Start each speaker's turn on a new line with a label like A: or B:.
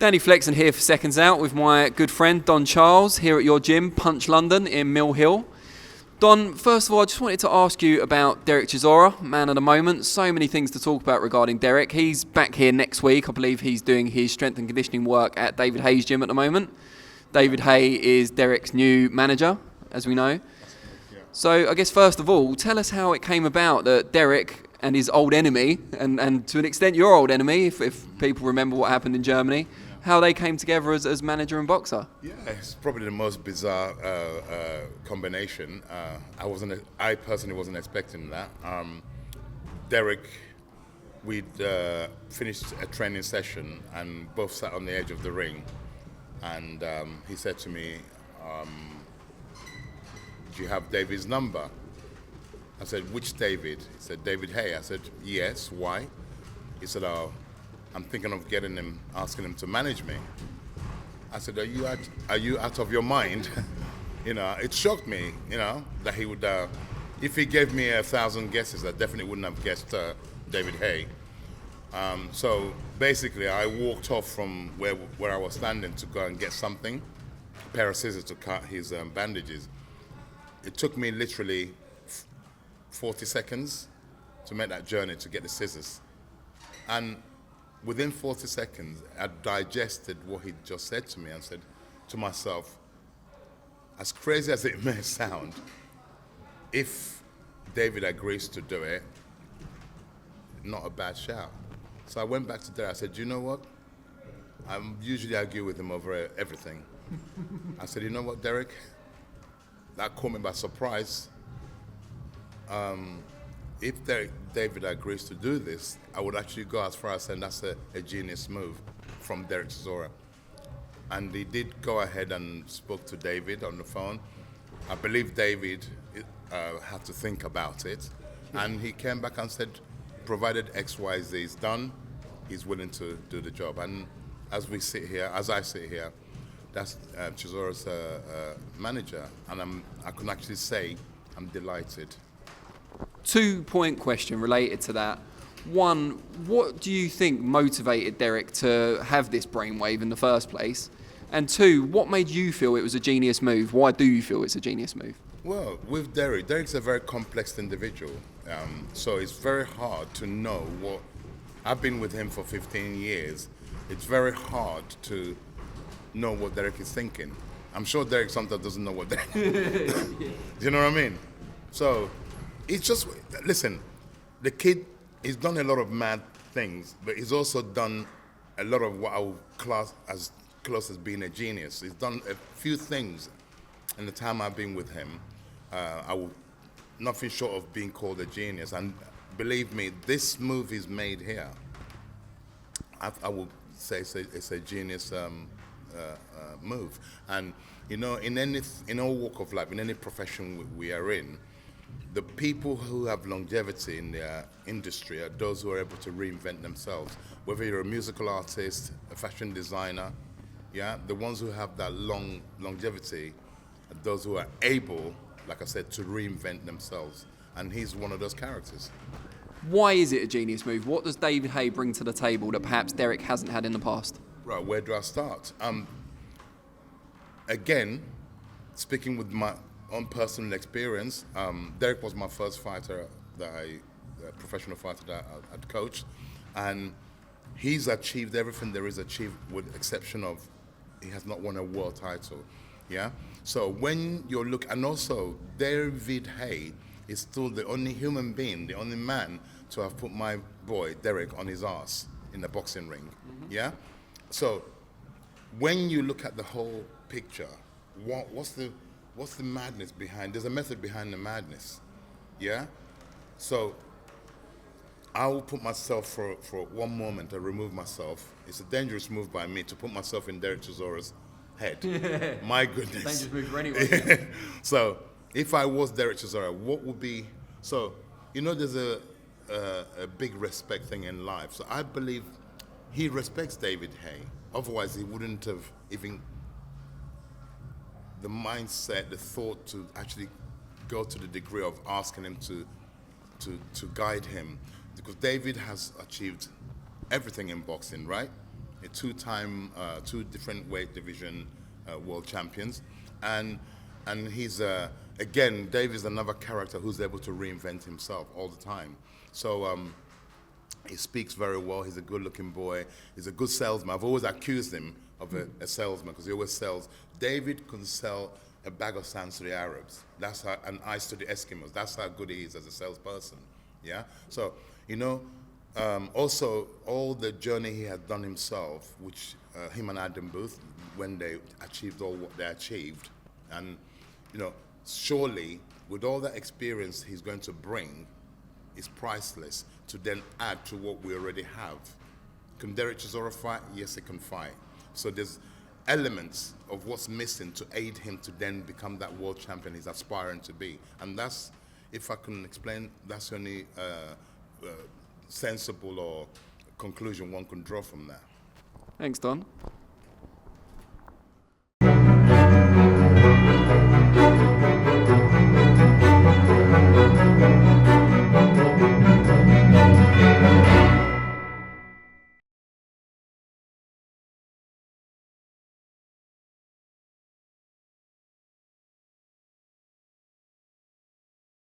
A: Danny Flexen here for Seconds Out with my good friend Don Charles here at your gym, Punch London in Mill Hill. Don, first of all, I just wanted to ask you about Dereck Chisora, man of the moment. So many things to talk about regarding Dereck. He's back here next week. I believe he's doing his strength and conditioning work at David Haye's gym at the moment. David Haye is Dereck's new manager, as we know. So I guess first of all, tell us how it came about that Dereck and his old enemy, and to an extent your old enemy, if people remember what happened in Germany, how they came together as manager and boxer.
B: Yeah, it's probably the most bizarre combination. I personally wasn't expecting that. Dereck, we'd finished a training session and both sat on the edge of the ring, and he said to me, "Do you have David's number?" I said, "Which David?" He said, "David Haye." I said, "Yes, why?" He said, "Oh, I'm thinking of asking him to manage me." I said, "Are you out of your mind?" It shocked me, that he would, if he gave me 1,000 guesses, I definitely wouldn't have guessed David Haye. So basically, I walked off from where I was standing to go and get something, a pair of scissors to cut his bandages. It took me literally 40 seconds to make that journey to get the scissors. And within 40 seconds, I digested what he just said to me and said to myself, as crazy as it may sound, if David agrees to do it, not a bad shout. So I went back to Dereck. I said, "You know what? I usually argue with him over everything." I said, "You know what, Dereck? That caught me by surprise. If David agrees to do this, I would actually go as far as saying that's a genius move from Dereck Chisora." And he did go ahead and spoke to David on the phone. I believe David had to think about it. And he came back and said, provided XYZ is done, he's willing to do the job. And as I sit here, that's Chisora's manager. And I can actually say I'm delighted.
A: 2-point question related to that. One, what do you think motivated Dereck to have this brainwave in the first place? And two, what made you feel it was a genius move? Why do you feel it's a genius move?
B: Well, with Dereck's a very complex individual. So it's very hard to know what... I've been with him for 15 years. It's very hard to know what Dereck is thinking. I'm sure Dereck sometimes doesn't know what Dereck... Do you know what I mean? So... it's just, listen, the kid, he's done a lot of mad things, but he's also done a lot of what I would class as close as being a genius. He's done a few things in the time I've been with him. Nothing short of being called a genius. And believe me, this move he's made here, I would say it's a genius move. And, in all walk of life, in any profession we are in, the people who have longevity in their industry are those who are able to reinvent themselves. Whether you're a musical artist, a fashion designer, the ones who have that longevity are those who are able, like I said, to reinvent themselves. And he's one of those characters.
A: Why is it a genius move? What does David Haye bring to the table that perhaps Dereck hasn't had in the past?
B: Right, where do I start? Again, speaking with my own personal experience, Dereck was my first fighter professional fighter that I'd coached, and he's achieved everything there is achieved, with the exception of he has not won a world title. So when you look, and also David Haye is still the only human being, the only man to have put my boy Dereck on his ass in the boxing ring. So when you look at the whole picture, what's the madness behind? There's a method behind the madness. So I will put myself for one moment, I remove myself. It's a dangerous move by me to put myself in Dereck Chisora's head. My goodness.
A: Dangerous move for anyone.
B: So if I was Dereck Chisora, what would be... So, there's a big respect thing in life. So I believe he respects David Haye. Otherwise, he wouldn't have even... the mindset, the thought to actually go to the degree of asking him to guide him. Because David has achieved everything in boxing, right? a two-time, two different weight division world champions, and he's again, Dave is another character who's able to reinvent himself all the time. So he speaks very well. He's a good-looking boy. He's a good salesman. I've always accused him of a salesman because he always sells. David can sell a bag of sand to the Arabs. That's how, and ice to the Eskimos. That's how good he is as a salesperson. Yeah. So also all the journey he had done himself, which him and Adam Booth, when they achieved all what they achieved, and surely with all that experience he's going to bring, is priceless to then add to what we already have. Can Dereck Chisora fight? Yes, he can fight. So there's elements of what's missing to aid him to then become that world champion he's aspiring to be. And that's, if I can explain, that's the only sensible or conclusion one can draw from that.
A: Thanks, Don.